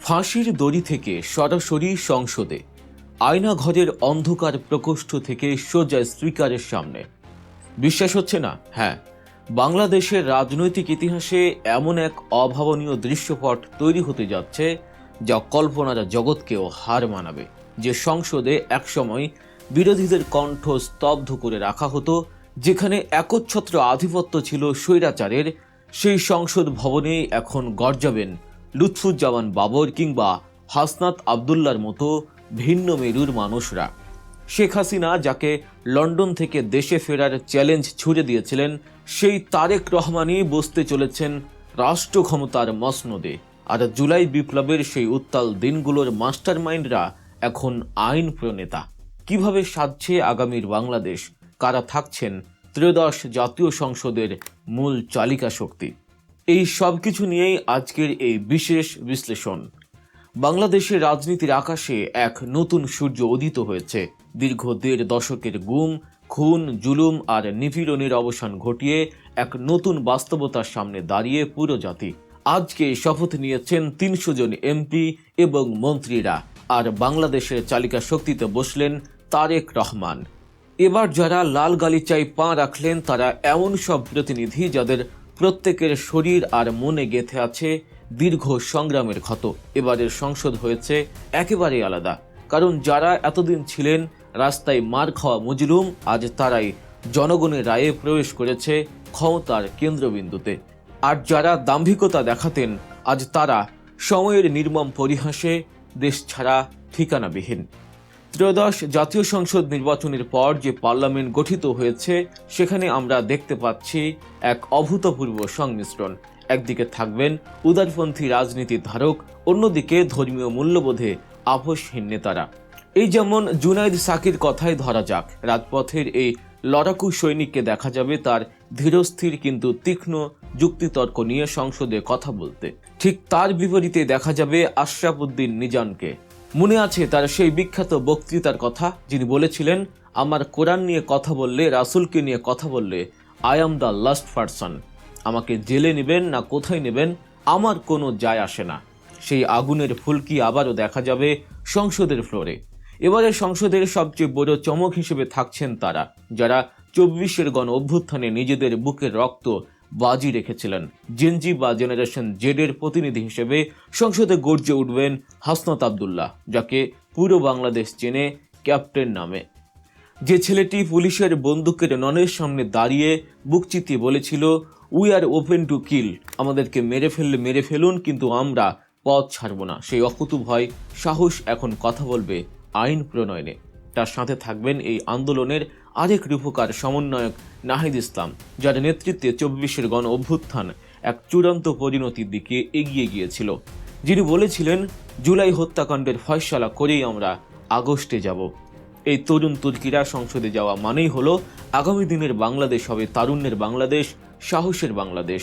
ফাঁসির দড়ি থেকে সরাসরি সংসদে, আয়নাঘরের অন্ধকার প্রকোষ্ঠ থেকে সোজা স্পিকারের সামনে। বিশ্বাস হচ্ছে না? হ্যাঁ, বাংলাদেশের রাজনৈতিক ইতিহাসে এমন এক অভাবনীয় দৃশ্যপট তৈরি হতে যাচ্ছে যা কল্পনার জগৎকেও হার মানাবে। যে সংসদে একসময় বিরোধীদের কণ্ঠ স্তব্ধ করে রাখা হতো, যেখানে একচ্ছত্র আধিপত্য ছিল স্বৈরাচারের, সেই সংসদ ভবনে এখন গর্জাবেন লুৎফুজ্জামান বাবর কিংবা হাসনাত আবদুল্লার মতো ভিন্ন মেরুর মানুষরা। শেখ হাসিনা যাকে লন্ডন থেকে দেশে ফেরার চ্যালেঞ্জ ছুড়ে দিয়েছিলেন, সেই তারেক রহমানই বসতে চলেছেন রাষ্ট্র ক্ষমতার মসনদে। আর জুলাই বিপ্লবের সেই উত্তাল দিনগুলোর মাস্টারমাইন্ডরা এখন আইন প্রণেতা। কিভাবে সাজছে আগামীর বাংলাদেশ? কারা থাকছেন ত্রয়োদশ জাতীয় সংসদের মূল চালিকা শক্তি? এই সব কিছু নিয়েই আজকের এই বিশেষ বিশ্লেষণ। বাংলাদেশের রাজনীতির আকাশে এক নতুন সূর্য উদিত হয়েছে। দীর্ঘ ১.৫ দশকের গুম, খুন, জুলুম আর নিপীড়নের অবসান ঘটিয়ে এক নতুন বাস্তবতার সামনে দাঁড়িয়ে পুরো জাতি। আজকে শপথ নিয়েছেন ৩০০ জন এমপি এবং মন্ত্রীরা, আর বাংলাদেশের চালিকা শক্তিতে বসলেন তারেক রহমান। এবার যারা লাল গালিচায় পা রাখলেন তারা এমন সব প্রতিনিধি যাদের প্রত্যেকের শরীর আর মনে গেঁথে আছে দীর্ঘ সংগ্রামের ক্ষত। এবারের সংসদ হয়েছে একেবারে আলাদা, কারণ যারা এতদিন ছিলেন রাস্তায় মার খাওয়া মজলুম, আজ তারাই জনগণের রায়ে প্রবেশ করেছে ক্ষমতার কেন্দ্রবিন্দুতে। আর যারা দাম্ভিকতা দেখাতেন, আজ তারা সময়ের নির্মম পরিহাসে দেশ ছাড়া ঠিকানাবিহীন। ত্রয়োদশ জাতীয় সংসদ নির্বাচনের পর যে পার্লামেন্ট গঠিত হয়েছে, সেখানে আমরা দেখতে পাচ্ছি এক অভূতপূর্ব সংমিশ্রণ। একদিকে থাকবেন উদারপন্থী রাজনীতির ধারক, অন্যদিকে ধর্মীয় মূল্যবোধে আপোষহীন নেতারা। এই যেমন জুনাইদ সাকির কথাই ধরা যাক, রাজপথের এই লড়াকু সৈনিককে দেখা যাবে তার ধীরস্থির কিন্তু তীক্ষ্ণ যুক্তিতর্ক নিয়ে সংসদে কথা বলতে। ঠিক তার বিপরীতে দেখা যাবে আশরাফ উদ্দিন নিজানকে। মনে আছে তার সেই বিখ্যাত বক্তৃতার কথা, যিনি বলেছিলেন, আমার কোরআন নিয়ে কথা বললে, রাসূলকে নিয়ে কথা বললে I am the last person. আমাকে জেলে নেবেন না কোথায় নেবেন আমার কোনো যায় আসে না। সেই আগুনের ফুলকি আবারও দেখা যাবে সংসদের ফ্লোরে। এবারে সংসদের সবচেয়ে বড় চমক হিসেবে থাকছেন তারা যারা ২৪-এর গণ অভ্যুত্থানে নিজেদের বুকের রক্ত বাজি রেখেছিলেন। জেনজি বা জেনারেশন জেডের প্রতিনিধি হিসেবে সংসদে গর্জে উঠবেন হাসনাত আবদুল্লাহ, যাকে পুরো বাংলাদেশ চেনে ক্যাপ্টেন নামে। যে ছেলেটি পুলিশের বন্দুকের ননের সামনে দাঁড়িয়ে বুক চিতিয়ে বলেছিল, we are open to kill, আমাদেরকে মেরে ফেললে মেরে ফেলুন, কিন্তু আমরা পথ ছাড়ব না। সেই অকুতোভয় সাহস এখন কথা বলবে আইন প্রণয়নে। তার সাথে থাকবেন এই আন্দোলনের আরেক রূপকার সমন্বয়ক নাহিদ ইসলাম, যার নেতৃত্বে ২৪-এর গণ অভ্যুত্থান এক চূড়ান্ত পরিণতির দিকে এগিয়ে গিয়েছিল। যিনি বলেছিলেন, জুলাই হত্যাকাণ্ডের ফয়সালা করেই আমরা আগস্টে যাব। এই তরুণ তুর্কিরা সংসদে যাওয়া মানেই হলো আগামী দিনের বাংলাদেশ হবে তারুণ্যের বাংলাদেশ, সাহসের বাংলাদেশ।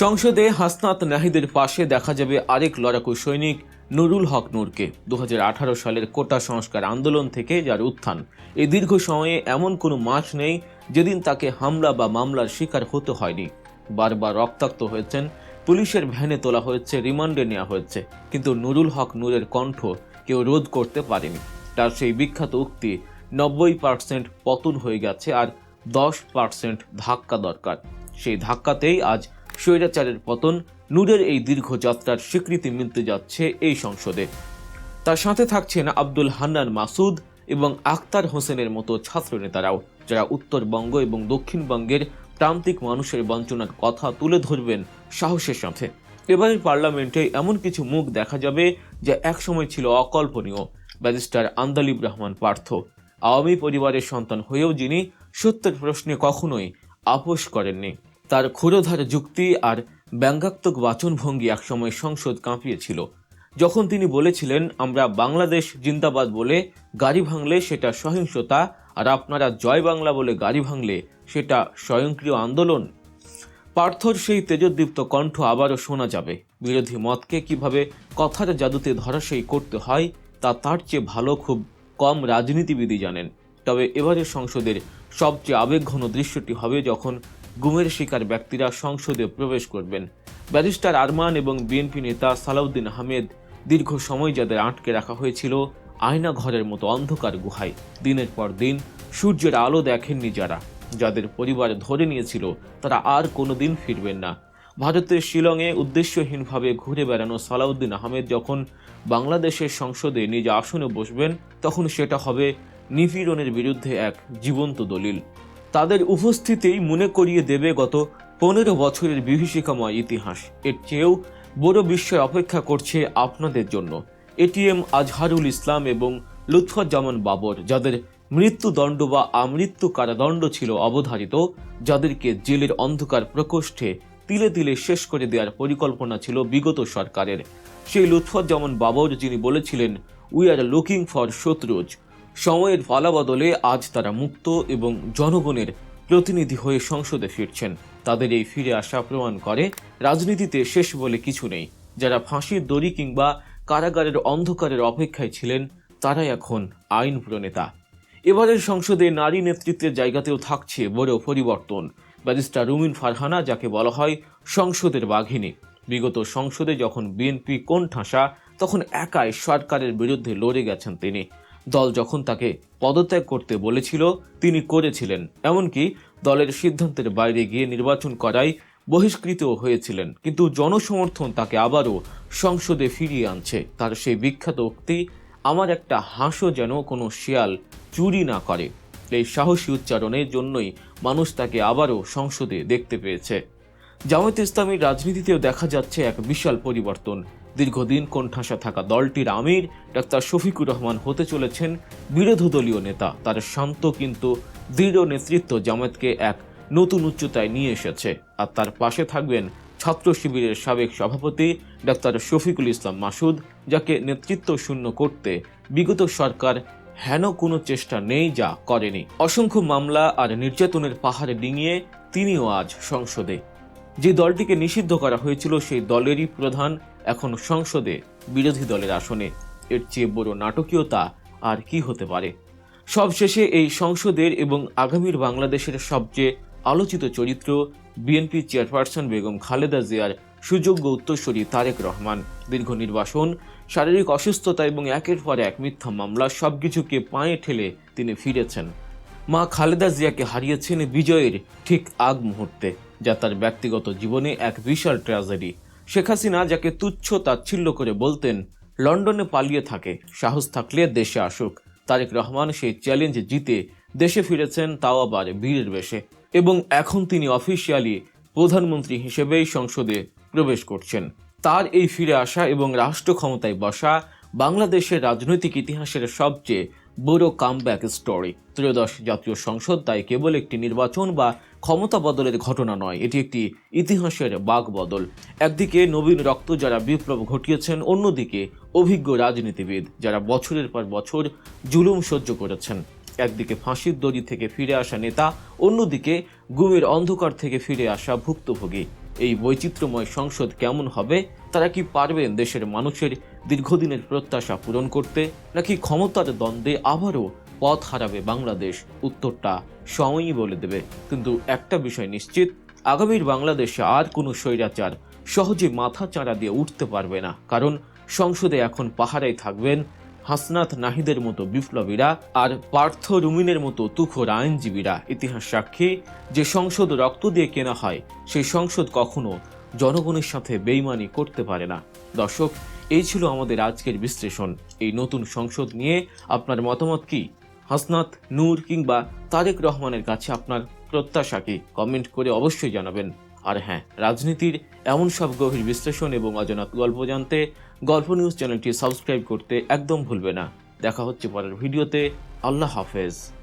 সংসদে হাসনাত নাহিদের পাশে দেখা যাবে আরেক লড়াকু সৈনিক নুরুল হক নূরকে। ২০১৮ সালের কোটা সংস্কার আন্দোলন থেকে যার উত্থান, এই দীর্ঘ সময়ে এমন কোনো মাস নেই যেদিন তাকে হামলা বা মামলার শিকার হতে হয়নি। বারবার রক্তাক্ত হয়েছেন, পুলিশের ভ্যানে তোলা হয়েছে, রিমান্ডে নেওয়া হয়েছে, কিন্তু নুরুল হক নূরের কণ্ঠ কেউ রোধ করতে পারেনি। তার সেই বিখ্যাত উক্তি, ৯০% পতন হয়ে গেছে আর ১০% ধাক্কা দরকার, সেই ধাক্কাতেই আজ স্বৈরাচারের পতন। নূরের এই দীর্ঘ যাত্রার স্বীকৃতি মিলতে যাচ্ছে এই সংসদে। তার সাথে থাকছেন আব্দুল হান্নান মাসুদ এবং আখতার হোসেনের মতো ছাত্র নেতারাও, যারা উত্তরবঙ্গ এবং দক্ষিণবঙ্গের প্রান্তিক মানুষের বঞ্চনার কথা তুলে ধরবেন সাহসের সাথে। এবারের পার্লামেন্টে এমন কিছু মুখ দেখা যাবে যা একসময় ছিল অকল্পনীয়। ব্যারিস্টার আন্দালিব রহমান পার্থ, আওয়ামী পরিবারের সন্তান হয়েও যিনি সত্যের প্রশ্নে কখনোই আপোষ করেননি। তার ক্ষুরোধার যুক্তি আর ব্যঙ্গাত্মক বাচনভঙ্গি একসময় সংসদ কাঁপিয়েছিল। যখন তিনি বলেছিলেন, আমরা বাংলাদেশ জিন্দাবাদ বলে গাড়ি ভাঙলে সেটা সহিংসতা, আর আপনারা জয় বাংলা বলে গাড়ি ভাঙলে সেটা স্বয়ংক্রিয় আন্দোলন। পার্থর সেই তেজোদ্দীপ্ত কণ্ঠ আবারও শোনা যাবে। বিরোধী মতকে কিভাবে কথার জাদুতে ধরাশায়ী করতে হয় তা তার চেয়ে ভালো খুব কম রাজনীতিবিদই জানেন। তবে এবারের সংসদের সবচেয়ে আবেগঘন দৃশ্যটি হবে যখন গুমের শিকার ব্যক্তিরা সংসদে প্রবেশ করবেন। ব্যারিস্টার আরমান এবং বিএনপি নেতা সালাউদ্দিন আহমেদ দীর্ঘ সময় যাদের আটকে রাখা হয়েছিল আয়না ঘরের মতো অন্ধকার গুহায়, দিনের পর দিন সূর্যের আলো দেখেননি যারা, যাদের পরিবার ধরে নিয়েছিল তারা আর কোনোদিন ফিরবেন না। ভারতের শিলংয়ে উদ্দেশ্যহীনভাবে ঘুরে বেড়ানো সালাউদ্দিন আহমেদ যখন বাংলাদেশের সংসদে নিজ আসনে বসবেন, তখন সেটা হবে নিপীড়নের বিরুদ্ধে এক জীবন্ত দলিল। তাদের উপস্থিতিই মনে করিয়ে দেবে গত 15 বছরের বিভীষিকাময় ইতিহাস। এর চেয়েও বড় বিস্ময় অপেক্ষা করছে আপনাদের জন্য। এটিএম আজহারুল ইসলাম এবং লুৎফুজ্জামান বাবর, যাদের মৃত্যুদণ্ড বা আমৃত্যু কারাদণ্ড ছিল অবধারিত, যাদেরকে জেলের অন্ধকার প্রকোষ্ঠে তিলে তিলে শেষ করে দেওয়ার পরিকল্পনা ছিল বিগত সরকারের। সেই লুৎফুজ্জামান বাবর যিনি বলেছিলেন, উই আর লুকিং ফর শত্রুজ। সময়ের পালাবদলে আজ তারা মুক্ত এবং জনগণের প্রতিনিধি হয়ে সংসদে ফিরছেন। তাদের এই ফিরে আসা প্রমাণ করে রাজনীতিতে শেষ বলে কিছু নেই। যারা ফাঁসির দড়ি কিংবা কারাগারের অন্ধকারের অপেক্ষায় ছিলেন, তারাই এখন আইন প্রণেতা। এবারের সংসদে নারী নেতৃত্বের জায়গাতেও থাকছে বড় পরিবর্তন। ব্যারিস্টার রুমিন ফারহানা, যাকে বলা হয় সংসদের বাঘিনী, বিগত সংসদে যখন বিএনপি কোণঠাসা, তখন একাই সরকারের বিরুদ্ধে লড়ে গেছেন তিনি। দল যখন তাকে পদত্যাগ করতে বলেছিল, তিনি করেছিলেন। এমনকি দলের সিদ্ধান্তের বাইরে গিয়ে নির্বাচন করায় বহিষ্কৃতও হয়েছিলেন। কিন্তু জনসমর্থন তাকে আবারও সংসদে ফিরিয়ে আনছে। তার সেই বিখ্যাত উক্তি, আমার একটা হাঁসও যেন কোনো শিয়াল চুরি না করে, এই সাহসী উচ্চারণের জন্যই মানুষ তাকে আবারও সংসদে দেখতে পেয়েছে। জামায়াতে ইসলামীর রাজনীতিতেও দেখা যাচ্ছে এক বিশাল পরিবর্তন। দীর্ঘদিন কোণঠাসা থাকা দলটির আমির ডাক্তার শফিকুর রহমান হতে চলেছেন বিরোধী দলীয় নেতা। তার শান্ত কিন্তু দৃঢ় নেতৃত্ব জামায়াতকে এক নতুন উচ্চতায় নিয়ে এসেছে। আর তার পাশে থাকবেন ছাত্র শিবিরের সাবেক সভাপতি ডাক্তার শফিকুল ইসলাম মাসুদ, যাকে নেতৃত্ব শূন্য করতে বিগত সরকার হেন কোনো চেষ্টা নেই যা করেনি। অসংখ্য মামলা আর নির্যাতনের পাহাড়ে ডিঙিয়ে তিনিও আজ সংসদে। যে দলটিকে নিষিদ্ধ করা হয়েছিল, সেই দলেরই প্রধান এখন সংসদে বিরোধী দলের আসনে। এর চেয়ে বড় নাটকীয়তা আর কি হতে পারে? সবশেষে এই সংসদের এবং আগামীর বাংলাদেশের সবচেয়ে আলোচিত চরিত্র বিএনপি চেয়ারপারসন বেগম খালেদা জিয়ার সুযোগ্য উত্তরসূরি তারেক রহমান। দীর্ঘ নির্বাসন, শারীরিক অসুস্থতা এবং একের পর এক মিথ্যা মামলা, সবকিছুকে পায়ে ঠেলে তিনি ফিরেছেন। মা খালেদা জিয়াকে হারিয়েছেন বিজয়ের ঠিক আগ মুহূর্তে, যা তার ব্যক্তিগত জীবনে এক বিশাল ট্র্যাজেডি। শেখ হাসিনা, যাকে তুচ্ছ তাচ্ছিল্য করে বলতেন লন্ডনে পালিয়ে থাকে, সাহস থাকলে দেশে আসুক, তারেক রহমান সেই চ্যালেঞ্জ জিতে দেশে ফিরেছেন, তাও আবার বীরের বেশে। এবং এখন তিনি অফিসিয়ালি প্রধানমন্ত্রী হিসেবেই সংসদে প্রবেশ করছেন। তার এই ফিরে আসা এবং রাষ্ট্র ক্ষমতায় বসা বাংলাদেশের রাজনৈতিক ইতিহাসের সবচেয়ে বড় কামব্যাক স্টোরি। ত্রয়োদশ জাতীয় সংসদ তাই কেবল একটি নির্বাচন বা ক্ষমতা বদলের ঘটনা নয়, এটি একটি ইতিহাসের বাক বদল। একদিকে নবীন রক্ত যারা বিপ্লব ঘটিয়েছেন, অন্যদিকে অভিজ্ঞ রাজনীতিবিদ যারা বছরের পর বছর জুলুম সহ্য করেছেন। একদিকে ফাঁসির দড়ি থেকে ফিরে আসা নেতা, অন্যদিকে গুমের অন্ধকার থেকে ফিরে আসা ভুক্তভোগী। এই বৈচিত্র্যময় সংসদ কেমন হবে? তারা কি পারবেন দেশের মানুষের দীর্ঘদিনের প্রত্যাশা পূরণ করতে, নাকি ক্ষমতার দ্বন্দ্বে আবারও পথ হারাবে বাংলাদেশ? উত্তরটা সময়ই বলে দেবে। কিন্তু একটা বিষয় নিশ্চিত, আগামীর বাংলাদেশে আর কোনো স্বৈরাচার সহজে মাথা চাড়া দিয়ে উঠতে পারবে না। কারণ সংসদে এখন পাহারায় থাকবেন হাসনাত নাহিদের মতো বিপ্লবীরা আর পার্থ রুমিনের মতো তুখোর আইনজীবীরা। ইতিহাস সাক্ষী, যে সংসদ রক্ত দিয়ে কেনা হয়, সেই সংসদ কখনো জনগণের সাথে বেইমানি করতে পারে না। দর্শক, এই ছিল আমাদের আজকের বিশ্লেষণ। এই নতুন সংসদ নিয়ে আপনার মতামত কি? হাসনাত, নূর কিংবা তারেক রহমানের কাছে আপনার প্রত্যাশা কি? কমেন্ট করে অবশ্যই জানাবেন। আর হ্যাঁ, রাজনীতির এমন সব গভীর বিশ্লেষণ এবং অজানা গল্প জানতে গল্প নিউজ চ্যানেলটি সাবস্ক্রাইব করতে একদম ভুলবে না। দেখা হচ্ছে পরের ভিডিওতে। আল্লাহ হাফেজ।